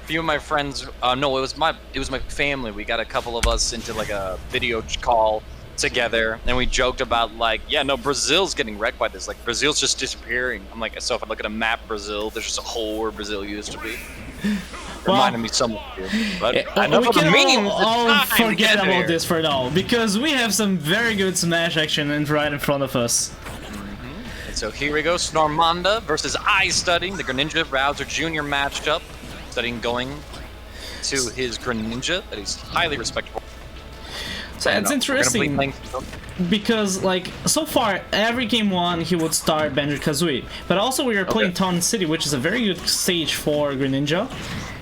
few of my friends. No, it was my family. We got a couple of us into like a video call together, and we joked about like, yeah, no, Brazil's getting wrecked by this. Like Brazil's just disappearing. I'm like, so if I look at a map, of Brazil, there's just a hole where Brazil used to be. Reminded me somewhat here. But enough we of the can memes. all forget about here. this for now, because we have some very good Smash action right in front of us. And so here we go, Snormanda versus iStudying, the Greninja Bowser Jr. matchup. Studying going to his Greninja that he's highly respectable. So it's interesting because, like, so far every game one he would start Banjo-Kazooie, but also we are playing Town City, which is a very good stage for Greninja,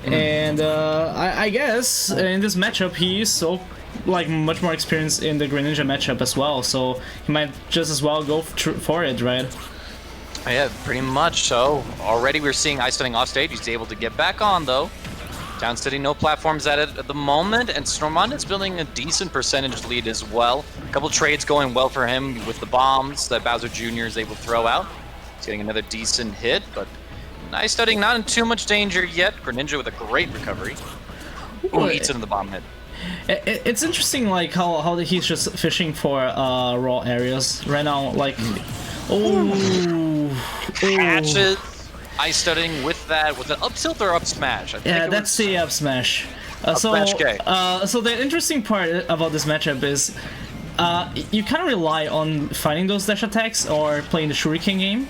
and I guess in this matchup he is so much more experienced in the Greninja matchup as well, so he might just as well go for it, right? Yeah, pretty much so. Already we're seeing iStudying off stage. He's able to get back on though. Town City, no platforms at it at the moment, and Snormanda's building a decent percentage lead as well. A couple trades going well for him with the bombs that Bowser Jr. is able to throw out. He's getting another decent hit, but iStudying not in too much danger yet. Greninja with a great recovery. Ooh, eats into the bomb hit. It's interesting, like how he's just fishing for raw areas right now. Like, catches. iStudying with an up tilt or up smash? I think yeah, that's the up smash. So the interesting part about this matchup is you kind of rely on finding those dash attacks or playing the Shuriken game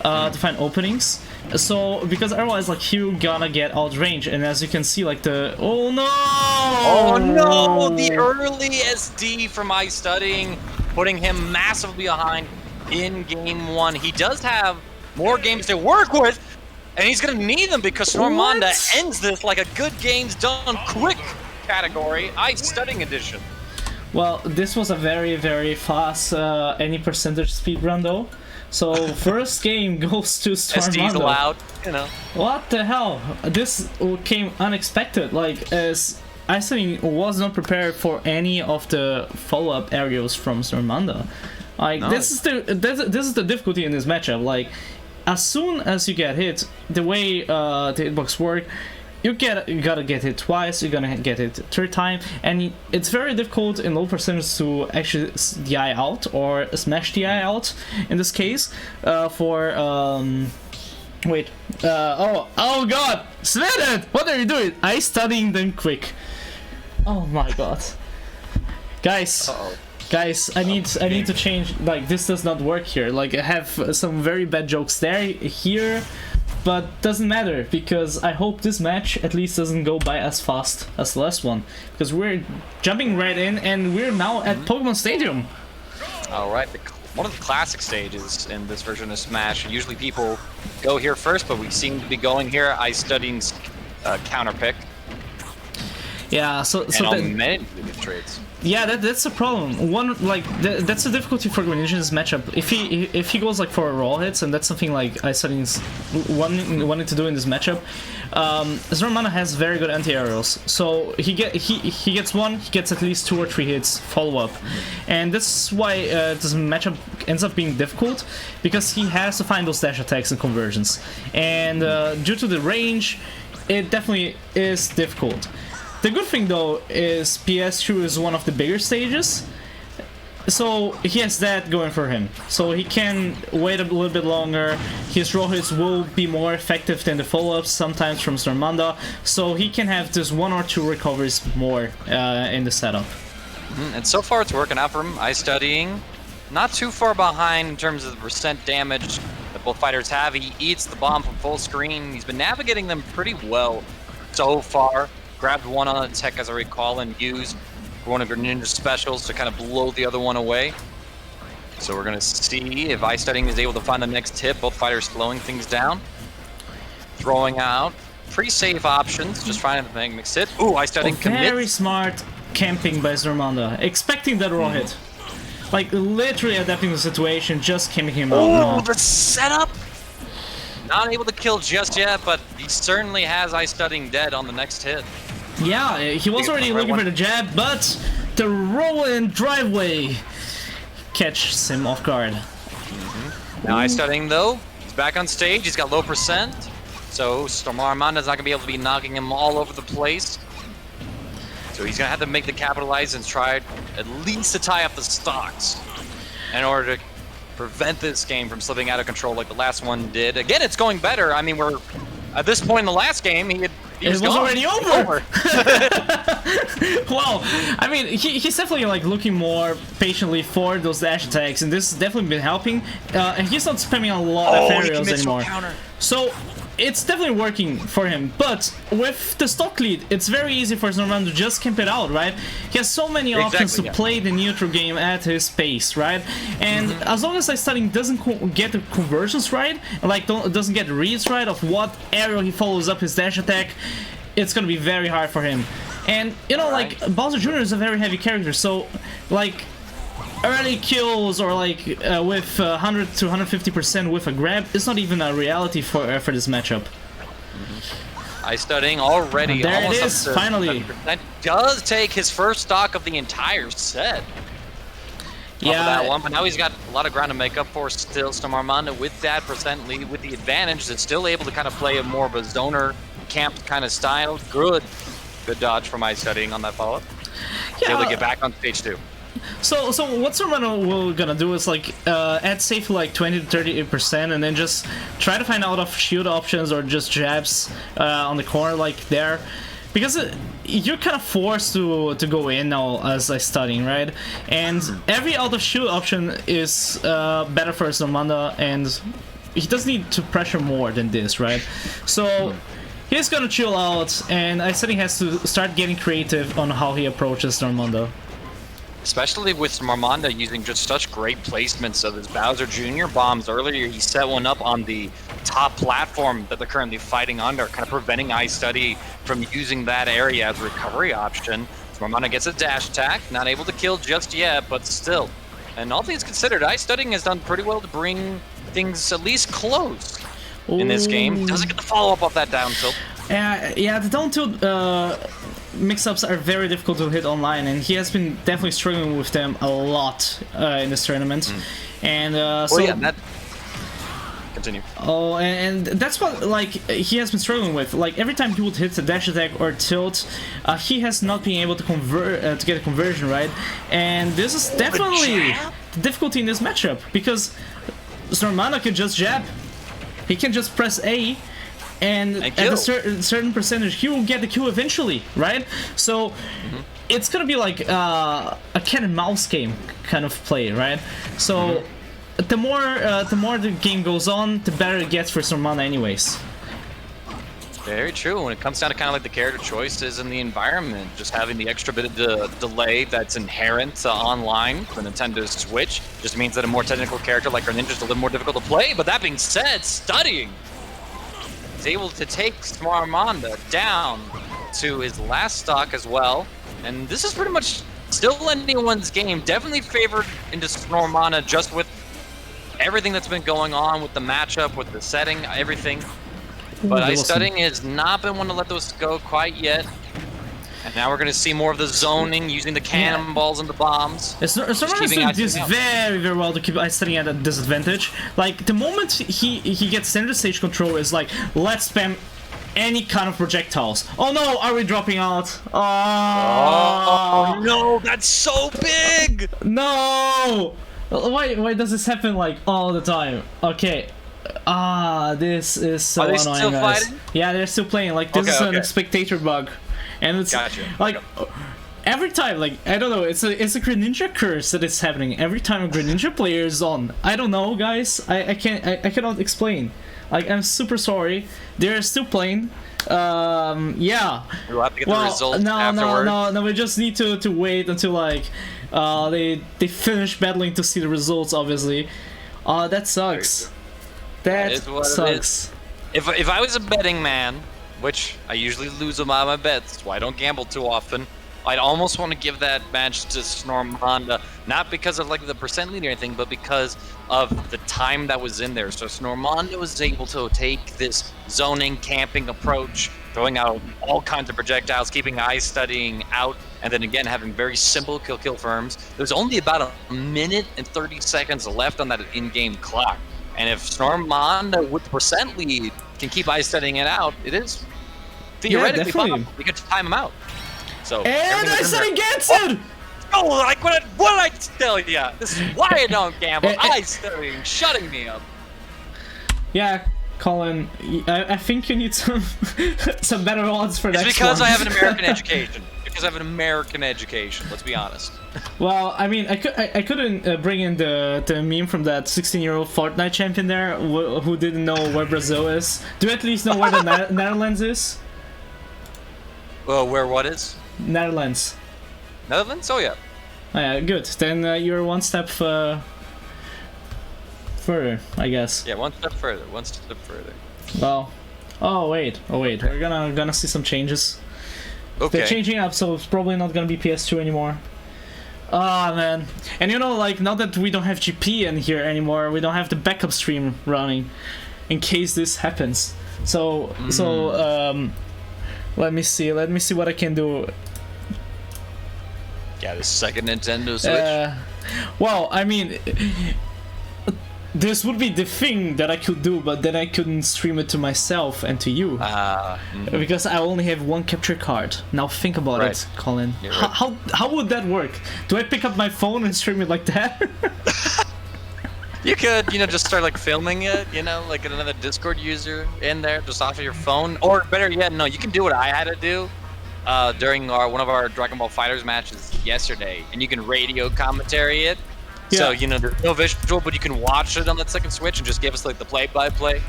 to find openings. So because otherwise, like, you gonna get outrange, and as you can see, like the oh no, the early SD from iStudying, putting him massively behind in game one. He does have more games to work with, and he's gonna need them because Snormanda ends this like a good games done quick category, iStudying edition. Well, this was a very, very fast any percentage speedrun though. So first game goes to Snormanda. SD's allowed, you know. What the hell? This came unexpected. Like, as iStudying was not prepared for any of the follow-up areas from Snormanda. Like, this is the difficulty in this matchup. Like, as soon as you get hit, the way the hitbox work, you gotta get hit twice, you're gonna get hit third time, and it's very difficult in low percentage to actually DI out or smash DI out in this case. Oh god, Sven, what are you doing? iStudying them quick. Oh my god, guys. Guys, I need to change. Like, this does not work here. Like, I have some very bad jokes here, but doesn't matter because I hope this match at least doesn't go by as fast as the last one, because we're jumping right in and we're now at Pokemon Stadium. All right, one of the classic stages in this version of Smash. Usually people go here first, but we seem to be going here. iStudying's counter pick. Yeah, so many trades. Yeah, that's the problem. That's the difficulty for Greninja in this matchup. If he goes like for raw hits, and that's something like iStudying's wanting to do in this matchup. Snormanda has very good anti-aerials, so he gets one, he gets at least 2 or 3 hits follow up, and this is why this matchup ends up being difficult, because he has to find those dash attacks and conversions, and due to the range, it definitely is difficult. The good thing though is PS2 is one of the bigger stages, so he has that going for him. So he can wait a little bit longer, his raw hits will be more effective than the follow-ups sometimes from Snormanda, so he can have just 1 or 2 recoveries more in the setup. And so far it's working out for him. iStudying not too far behind in terms of the percent damage that both fighters have. He eats the bomb from full screen. He's been navigating them pretty well so far. Grabbed one on a tech, as I recall, and used one of Greninja's specials to kind of blow the other one away. So we're going to see if iStudying is able to find the next hit. Both fighters slowing things down. Throwing out pretty safe options, just trying to make mix hit. Ooh, iStudying commits. Very smart camping by Snormanda, expecting that raw hit. Like, literally adapting the situation, just camping him out. Oh, the setup! Not able to kill just yet, but he certainly has iStudying dead on the next hit. Yeah, he was already looking for the jab, but the roll and driveway catches him off guard. Now iStudying though, he's back on stage, he's got low percent. So Snormanda's not going to be able to be knocking him all over the place. So he's going to have to make the capitalize and try at least to tie up the stocks in order to prevent this game from slipping out of control like the last one did. Again, it's going better. I mean, we're at this point in the last game, he was already over. Well, I mean, he's definitely like looking more patiently for those dash attacks, and this has definitely been helping. And he's not spamming a lot of aerials anymore. So it's definitely working for him, but with the stock lead, it's very easy for Snormanda to just camp it out, right? He has so many options to play the neutral game at his pace, right? And as long as iStudying doesn't get the conversions right, like doesn't get the reads right of what aerial he follows up his dash attack, it's gonna be very hard for him. And you know, like Bowser Jr. is a very heavy character, so like early kills or like with 100 to 150% with a grab is not even a reality for this matchup. iStudying already there almost it is, up to finally. That does take his first stock of the entire set. Yeah, that one, but now he's got a lot of ground to make up for still. Snormanda with that percent lead, with the advantage, is still able to kind of play a more of a zoner camp kind of style. Good dodge from iStudying on that follow-up. Yeah. Able to get back on stage 2. So what Snormanda will gonna do is like add safe like 20 to 30%, and then just try to find out of shield options or just jabs on the corner like there, because you're kind of forced to go in now as iStudying, right? And every out of shield option is better for Snormanda, and he doesn't need to pressure more than this, right? So he's gonna chill out, and iStudying has to start getting creative on how he approaches Snormanda. Especially with Snormanda using just such great placements of his Bowser Jr. bombs. Earlier, he set one up on the top platform that they're currently fighting under, kind of preventing iStudy from using that area as a recovery option. Snormanda gets a dash attack, not able to kill just yet, but still. And all things considered, iStudying has done pretty well to bring things at least close in this game. Doesn't get the follow-up off that down tilt. Yeah, the down tilt mix-ups are very difficult to hit online, and he has been definitely struggling with them a lot in this tournament. And so yeah, that continue. Oh, and that's what like he has been struggling with. Like every time he would hit a dash attack or tilt, he has not been able to convert to get a conversion right. And this is definitely the difficulty in this matchup, because Snormanda can just jab. He can just press A, and at a certain percentage, he will get the kill eventually, right? So it's gonna be like a cat and mouse game kind of play, right? So the more the game goes on, the better it gets for Snormanda, anyways. Very true. When it comes down to kind of like the character choices and the environment, just having the extra bit of delay that's inherent online for the Nintendo Switch just means that a more technical character like Greninja is a little more difficult to play. But that being said, iStudying is able to take Snormanda down to his last stock as well. And this is pretty much still anyone's game. Definitely favored into Snormanda just with everything that's been going on with the matchup, with the setting, everything. But iStudying has not been one to let those go quite yet. And now we're going to see more of the zoning, using the cannonballs and the bombs. Snormanda's doing this very, very well to keep iStudying at a disadvantage. Like, the moment he gets center stage control is like, let's spam any kind of projectiles. Oh no, are we dropping out? Oh no, that's so big! No! Why does this happen like all the time? Okay. This is so annoying, still guys. Fighting? Yeah, they're still playing. Like, this is a spectator bug, and it's like every time. Like, I don't know. It's a Greninja curse that is happening every time a Greninja player is on. I don't know, guys. I cannot explain. Like, I'm super sorry. They're still playing. Yeah. We'll have to get the results afterwards. No. We just need to wait until like they finish battling to see the results. Obviously. That sucks. That sucks. If I was a betting man, which I usually lose on my bets, that's why I don't gamble too often, I'd almost want to give that match to Snormanda, not because of like the percent lead or anything, but because of the time that was in there. So Snormanda was able to take this zoning, camping approach, throwing out all kinds of projectiles, keeping iStudying out, and then again having very simple kill firms. There's only about a minute and 30 seconds left on that in-game clock. And if Snormanda with the percent lead can keep iStudying it out, it is theoretically possible. We could time him out. So and iStudying gets it! Oh, like what did I tell you? This is why I don't gamble. iStudying shutting me up. Yeah, Colin, I think you need some some better odds for that. It's because I have an American education. Because I have an American education. Let's be honest. Well, I mean, I couldn't bring in the meme from that 16-year-old Fortnite champion there who didn't know where Brazil is. Do you at least know where the Netherlands is? Well, where what is? Netherlands. Netherlands? Oh yeah. Oh, yeah, good. Then you're one step further, I guess. Yeah, one step further. One step further. Well, oh wait. We're gonna see some changes. Okay. They're changing up, so it's probably not gonna be PS2 anymore. Ah, man. And you know, like, now that we don't have GP in here anymore, we don't have the backup stream running in case this happens. So let me see what I can do. Yeah, the second Nintendo Switch. Well, I mean, this would be the thing that I could do, but then I couldn't stream it to myself and to you. Because I only have one capture card. Now think about it, Colin. Right. How would that work? Do I pick up my phone and stream it like that? You could, just start like filming it, like get another Discord user in there just off of your phone. Or better yet, no, you can do what I had to do during one of our Dragon Ball FighterZ matches yesterday, and you can radio commentary it. Yeah. So, there's no visual, but you can watch it on that second Switch and just give us like the play-by-play.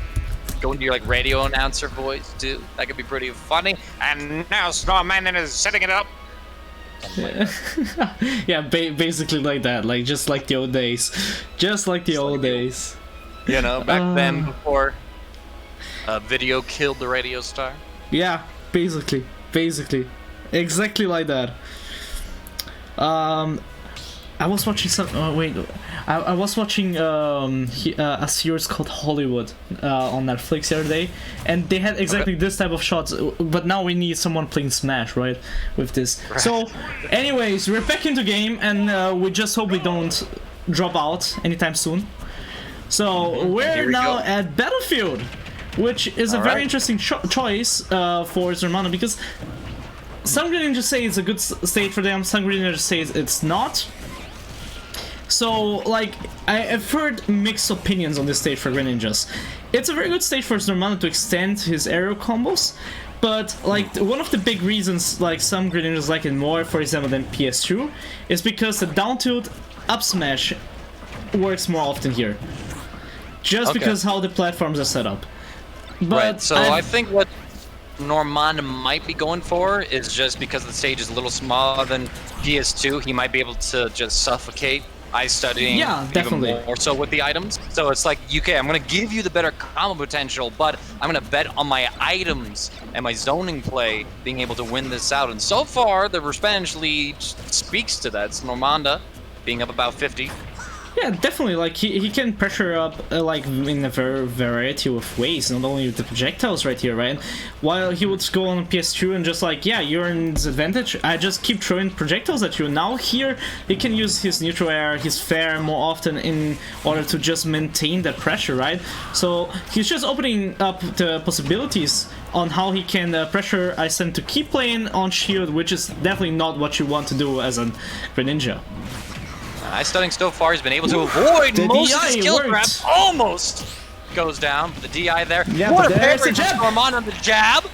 Go into your like radio announcer voice too. That could be pretty funny. And now Snormanda is setting it up. Yeah, basically like that, like just like the old days, just like the old days. Back then before video killed the radio star. Yeah, basically, exactly like that. I was watching some. I was watching a series called Hollywood on Netflix the other day, and they had exactly this type of shots. But now we need someone playing Smash, right? With this. Right. So, anyways, we're back into game, and we just hope we don't drop out anytime soon. So we're now at Battlefield, which is a very interesting choice for Snormanda, because some Greninja say it's a good stage for them. Some Greninja say it's not. So, like, I've heard mixed opinions on this stage for Greninjas. It's a very good stage for Snormanda to extend his aerial combos, but, like, one of the big reasons, like, some Greninjas like it more, for example, than PS2, is because the down tilt up smash works more often here. Just because how the platforms are set up. But so I think what Snormanda might be going for is just because the stage is a little smaller than PS2, he might be able to just suffocate iStudying even more so with the items. So it's like, okay, I'm going to give you the better combo potential, but I'm going to bet on my items and my zoning play being able to win this out. And so far, the Revenge lead speaks to that. Snormanda being up about 50. Yeah, definitely. Like he can pressure up like in a variety of ways, not only with the projectiles right here, right? While he would go on PS2 and just like, yeah, you're in disadvantage, I just keep throwing projectiles at you. Now here he can use his neutral air, his fair more often in order to just maintain that pressure, right? So he's just opening up the possibilities on how he can pressure iStudying to keep playing on shield, which is definitely not what you want to do as a Greninja. iStudying so far has been able to avoid most of the skill grab. Almost goes down, but the DI there. Yeah, what a parry from Snormanda on the jab!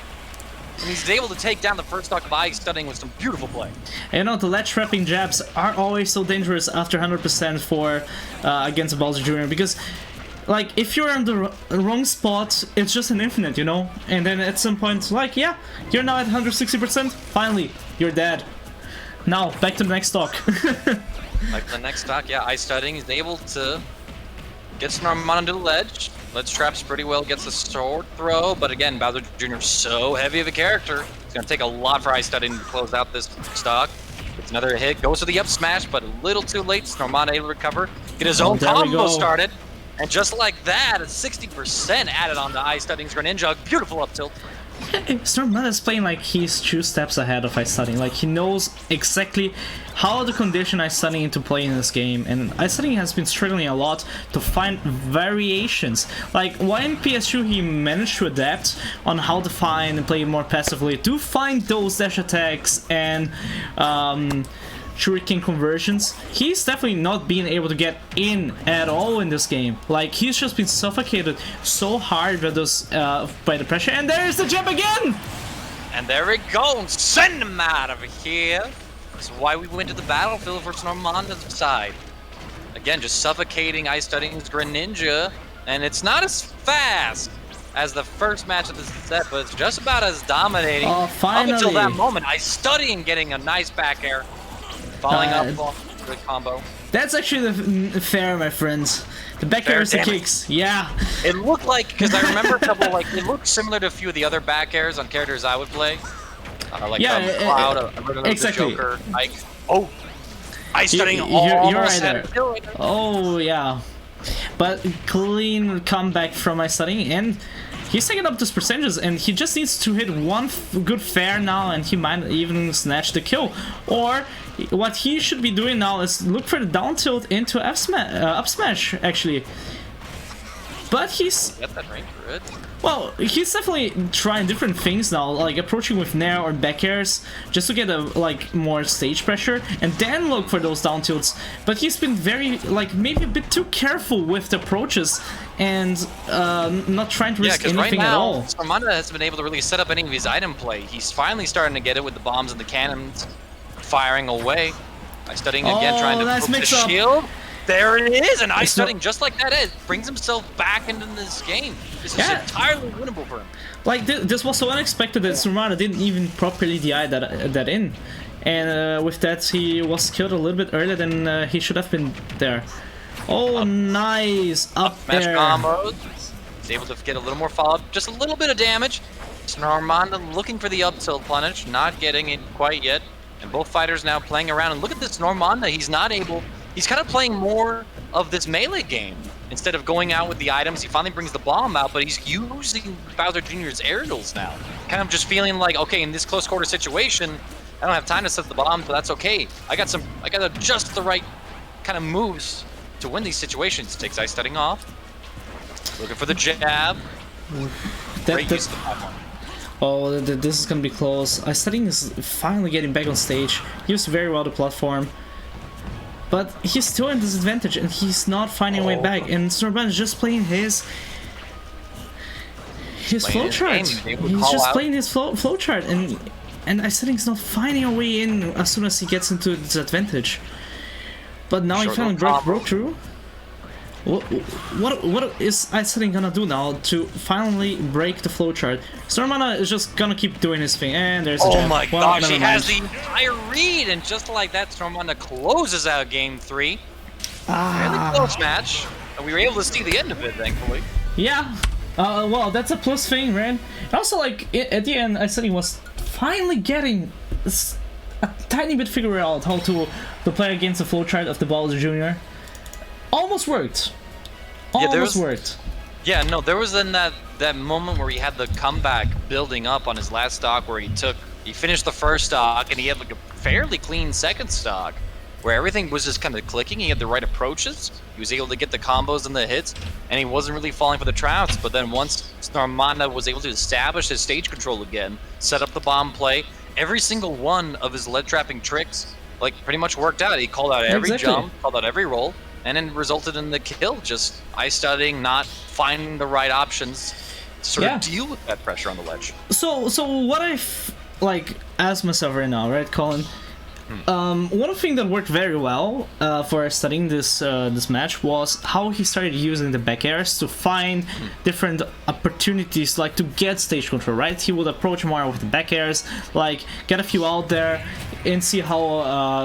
And he's able to take down the first stock of iStudying with some beautiful play. And the ledge trapping jabs are always so dangerous after 100% for against Bowser Jr. because, like, if you're on the wrong spot, it's just an infinite, And then at some point, like, yeah, you're now at 160%. Finally, you're dead. Now, back to the next stock. Like the next stock, yeah, iStudying is able to get Snormanda to the ledge. Ledge traps pretty well, gets the sword throw, but again, Bowser Jr. is so heavy of a character. It's going to take a lot for iStudying to close out this stock. Gets another hit, goes to the up smash, but a little too late. Snormanda able to recover, get his own combo started. And just like that, a 60% added on to iStudying's Greninja. Beautiful up tilt. Snormanda is playing like he's 2 steps ahead of iStudying. Like he knows exactly how to condition iStudying into playing this game, and iStudying has been struggling a lot to find variations. Like while in PS2 he managed to adapt on how to find and play more passively, to find those dash attacks and shuriken conversions, he's definitely not being able to get in at all in this game. Like he's just been suffocated so hard by those by the pressure. And there's the jump again! And there it goes! Send him out of here! This is why we went to the battlefield for Snormanda's side. Again, just suffocating iStudying's Greninja, and it's not as fast as the first match of the set, but it's just about as dominating. Oh, finally! Up until that moment, iStudying getting a nice back air. Following up off the combo. That's actually the fair, my friends. The back air is the kicks. Yeah. It looked like, because I remember a couple, like, it looked similar to a few of the other back airs on characters I would play. Like Cloud, exactly. Joker, Ike. Oh! iStudying you're right there. Oh, yeah. But clean comeback from iStudying, and he's taking up those percentages, and he just needs to hit one good fair now, and he might even snatch the kill. Or what he should be doing now is look for the down tilt into up smash, actually. But he's... Get that range for it. Well, he's definitely trying different things now, like approaching with nair or back airs, just to get a more stage pressure, and then look for those down tilts. But he's been very, maybe a bit too careful with the approaches, and not trying to risk anything right now, at all. Snormanda has been able to really set up any of his item play. He's finally starting to get it with the bombs and the cannons firing away. iStudying again, trying to poke the shield. There it is, and iStudying just like that brings himself back into this game. This is entirely winnable for him. Like this was so unexpected that Snormanda didn't even properly DI that in, and with that he was killed a little bit earlier than he should have been there. Oh, nice up there. Combos. He's able to get a little more follow-up, just a little bit of damage. Snormanda looking for the up tilt punish, not getting it quite yet, and both fighters now playing around. And look at this Snormanda, he's not able. He's kind of playing more of this melee game. Instead of going out with the items, he finally brings the bomb out, but he's using Bowser Jr.'s aerials now. Kind of just feeling like, okay, in this close quarter situation, I don't have time to set the bomb, but that's okay. I got just the right kind of moves to win these situations. Takes iStudying off. Looking for the jab. Great use of the platform. Oh, this is gonna be close. iStudying is finally getting back on stage. He used very well the platform. But he's still in disadvantage, and he's not finding a way back. And Snormanda is just playing his flowchart. He's just playing his flowchart, and iStudying's not finding a way in as soon as he gets into disadvantage. But now he finally broke through. What is iStudying gonna do now to finally break the flowchart? Snormanda is just gonna keep doing his thing, and there's a jab. Oh my gosh, he has the entire read, and just like that, Snormanda closes out game 3. Fairly close match, and we were able to see the end of it, thankfully. Yeah, well, that's a plus thing, man. And also, like, at the end, iStudying was finally getting a tiny bit figure out how to play against the flowchart of the Bowser Jr. Almost worked. Almost worked. Yeah, no, there was in that moment where he had the comeback building up on his last stock, where he finished the first stock and he had like a fairly clean second stock, where everything was just kind of clicking. He had the right approaches. He was able to get the combos and the hits, and he wasn't really falling for the traps. But then once Snormanda was able to establish his stage control again, set up the bomb play, every single one of his lead trapping tricks like pretty much worked out. He called out every jump, called out every roll, and then resulted in the kill. Just iStudying not finding the right options to sort of deal with that pressure on the ledge. So what I've asked myself right now, right, Colin? One thing that worked very well for studying this match was how he started using the back airs to find different opportunities, like to get stage control, right? He would approach more with the back airs, like get a few out there and see how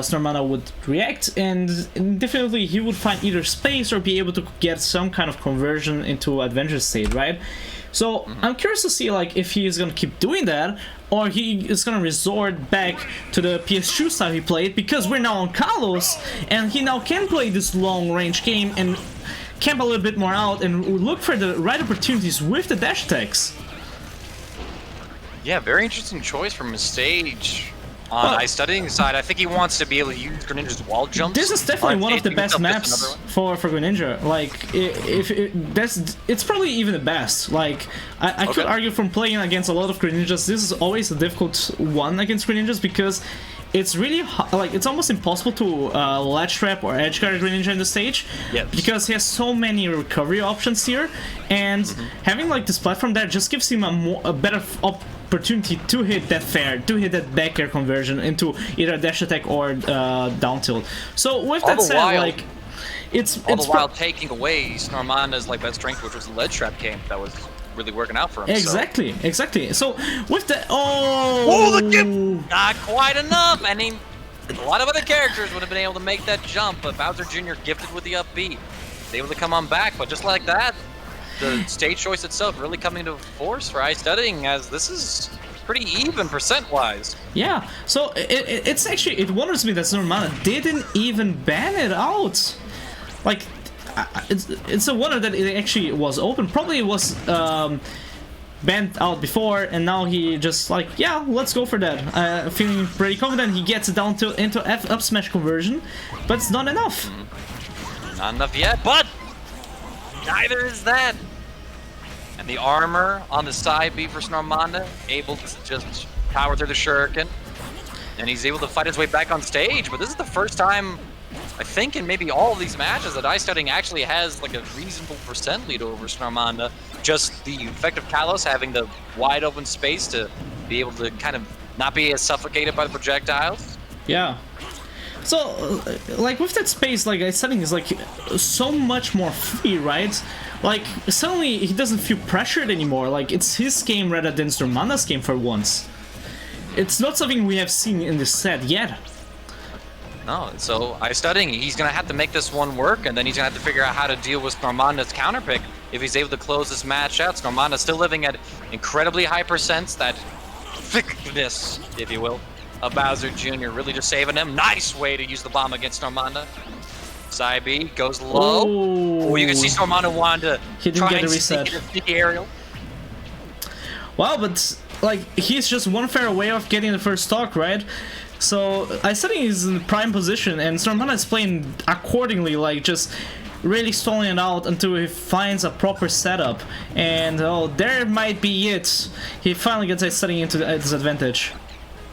Snormanda would react, and definitely he would find either space or be able to get some kind of conversion into advantage state, right? So I'm curious to see if he is gonna keep doing that, or he is gonna resort back to the PS2 style he played, because we're now on Kalos and he now can play this long range game and camp a little bit more out and look for the right opportunities with the dash attacks. Yeah, very interesting choice from his stage. On iStudying side, I think he wants to be able to use Greninja's wall jumps. This is definitely one of the best maps for Greninja. Like, it's probably even the best. Like, I could argue from playing against a lot of Greninjas, this is always a difficult one against Greninjas because it's really like it's almost impossible to ledge trap or edge guard Greninja in the stage because he has so many recovery options here, and having like this platform there just gives him a better opportunity to hit that fair, to hit that back air conversion into either a dash attack or down tilt. So with that said, like it's while taking away Snormanda's like best strength, which was the ledge trap game that was really working out for him. Exactly, exactly. So with the the gip, not quite enough. I mean, a lot of other characters would have been able to make that jump, but Bowser Jr. gifted with the up B, was able to come on back. But just like that, the stage choice itself really coming to force for iStudying, as this is pretty even percent-wise. Yeah, so it's actually, it wonders me that Snormanda didn't even ban it out. Like, it's a wonder that it actually was open. Probably it was banned out before, and now he just like, yeah, let's go for that. Feeling pretty confident, he gets it down to into up smash conversion, but it's not enough. Not enough yet, but neither is that. And the armor on the side B for Snormanda, able to just power through the shuriken, and he's able to fight his way back on stage. But this is the first time, I think, in maybe all of these matches that iStudying actually has like a reasonable percent lead over Snormanda. Just the effect of Kalos having the wide open space to be able to kind of not be as suffocated by the projectiles. Yeah. So, like, with that space, like, iStudying is, like, so much more free, right? Like, suddenly he doesn't feel pressured anymore. Like, it's his game rather than Snormanda's game for once. It's not something we have seen in this set yet. No, so iStudying, he's going to have to make this one work, and then he's going to have to figure out how to deal with Snormanda's counterpick if he's able to close this match out. Snormanda's still living at incredibly high percents, that thickness, if you will, of Bowser Jr. really just saving him. Nice way to use the bomb against Snormanda. Side B goes low. Oh, you can see Snormanda wanted to try and sneak a sneaky aerial. Wow, but like he's just one fair away of getting the first stock, right? So iStudying is in prime position, and Snormanda is playing accordingly, like just really stalling it out until he finds a proper setup. And oh, there might be it. He finally gets iStudying into the disadvantage.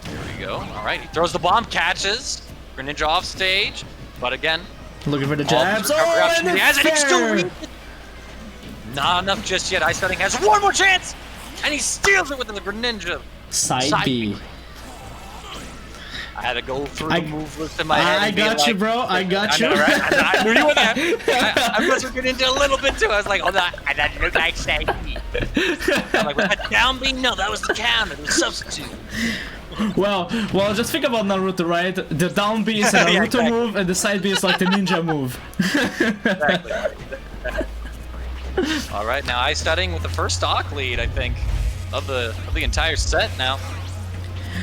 There we go. All right, he throws the bomb, catches Greninja off stage, but again, looking for the jabs. Oh, and it's still not enough just yet. iStudying has one more chance, and he steals it with the Greninja. Side B. I had to go through the move list in my head. I got you, bro. I got you. I know, right? I knew you were there. I was getting into a little bit too. I was like, oh, that looked like side B. I'm like, was that down B? No, that was the counter. It was substitute. Well, just think about Naruto, right? The down B is a Naruto move, and the side B is like the ninja move. Exactly. All right, now iStudying with the first stock lead, I think, of the entire set now.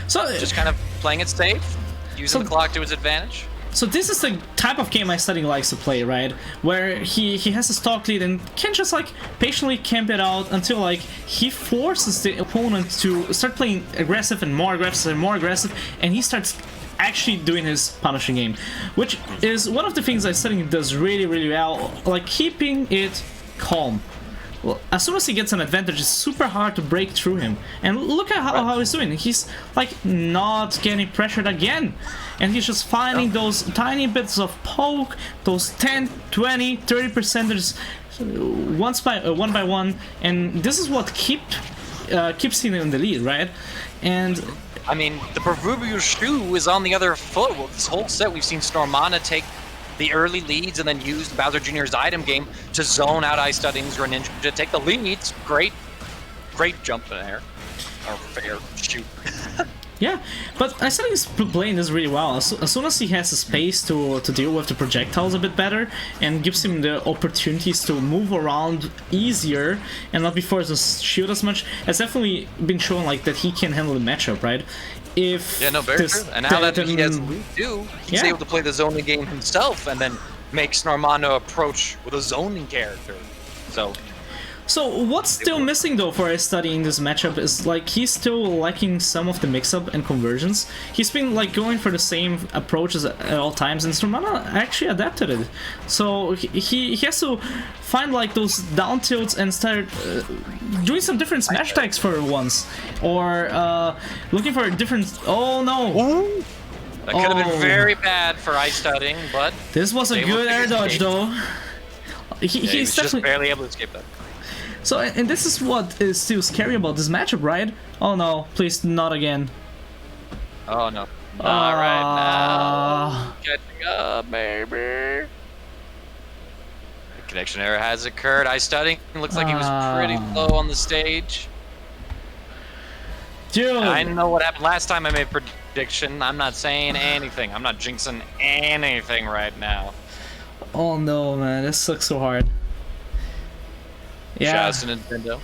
So just kind of playing it safe, using the clock to his advantage. So this is the type of game iStudying likes to play, right? Where he has a stock lead and can just like patiently camp it out until like he forces the opponent to start playing aggressive and more aggressive and more aggressive, and he starts actually doing his punishing game, which is one of the things iStudying does really, really well, like keeping it calm. Well, as soon as he gets an advantage, it's super hard to break through him. And look at how he's doing. He's like not getting pressured again. And he's just finding those tiny bits of poke, those 10, 20, 30%ers one by one. And this is what keeps him in the lead, right? And I mean, the proverbial shoe is on the other foot. Well, this whole set, we've seen Snormanda take the early leads and then use Bowser Jr.'s item game to zone out iStudying's Greninja to take the leads. Great jump in the air. Or fair shoot. Yeah, but iStudying is playing this really well. As soon as he has the space to deal with the projectiles a bit better and gives him the opportunities to move around easier and not be forced to shoot as much, it's definitely been shown like that he can handle the matchup, right? Very true. And now that he has lead too, he's able to play the zoning game himself and then make Snormanda approach with a zoning character. So So what's still missing though for iStudying in this matchup is like he's still lacking some of the mix-up and conversions. He's been like going for the same approaches at all times, and Snormanda actually adapted it. So he has to find like those down tilts and start doing some different smash attacks for once, or looking for a different. Oh no! Ooh. That could have been very bad for iStudying, but this was a good air dodge though. He was just barely able to escape that. So, and this is what is still scary about this matchup, right? Oh no, please not again. Oh no. Not right now. Catching up, baby. The connection error has occurred. iStudying looks like he was pretty low on the stage. Dude. I know what happened last time I made a prediction. I'm not saying anything. I'm not jinxing anything right now. Oh no, man, this sucks so hard. Yeah. Shout out to Nintendo.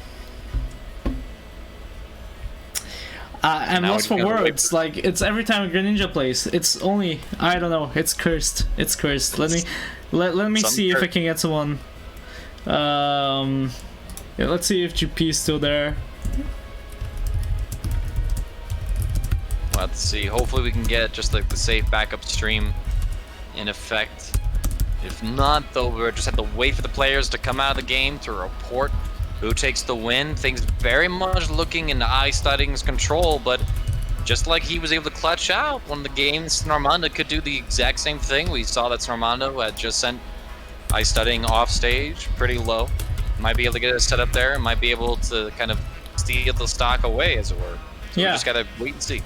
I'm lost for words. Like, it's every time Greninja plays. It's only, I don't know. It's cursed. It's cursed. Let me see if I can get someone. Yeah, let's see if GP is still there. Let's see. Hopefully we can get just like the safe backup stream in effect. If not, though, we'll just have to wait for the players to come out of the game to report who takes the win. Things very much looking in iStudying's control, but just like he was able to clutch out one of the games, Snormanda could do the exact same thing. We saw that Snormanda had just sent iStudying off stage pretty low. Might be able to get it set up there and might be able to kind of steal the stock away, as it were. So yeah. We just gotta wait and see.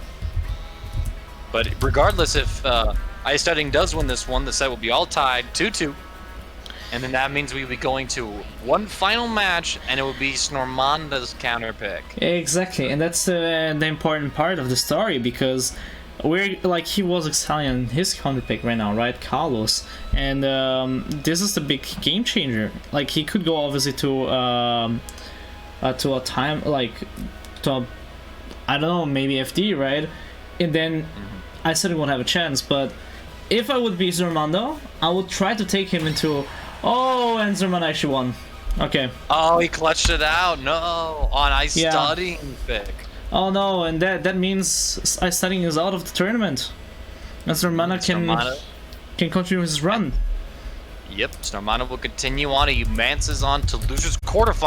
But regardless, if iStudying does win this one, the set will be all tied 2-2. And then that means we'll be going to one final match, and it will be Snormanda's counter pick. Exactly, and that's the important part of the story, because we're like, he was excelling on his counter pick right now, right? Carlos. And this is the big game changer. Like, he could go obviously to a time, like, to a, I don't know, maybe FD, right? And then I certainly won't have a chance, but if I would be Snormanda, I would try to take him into... Oh, and Snormanda actually won. Okay. Oh, he clutched it out. No, on iStudying pick. Oh no, and that means iStudying is out of the tournament. And Snormanda can continue his run. Yep, Snormanda will continue on. He advances on to losers quarterfinals.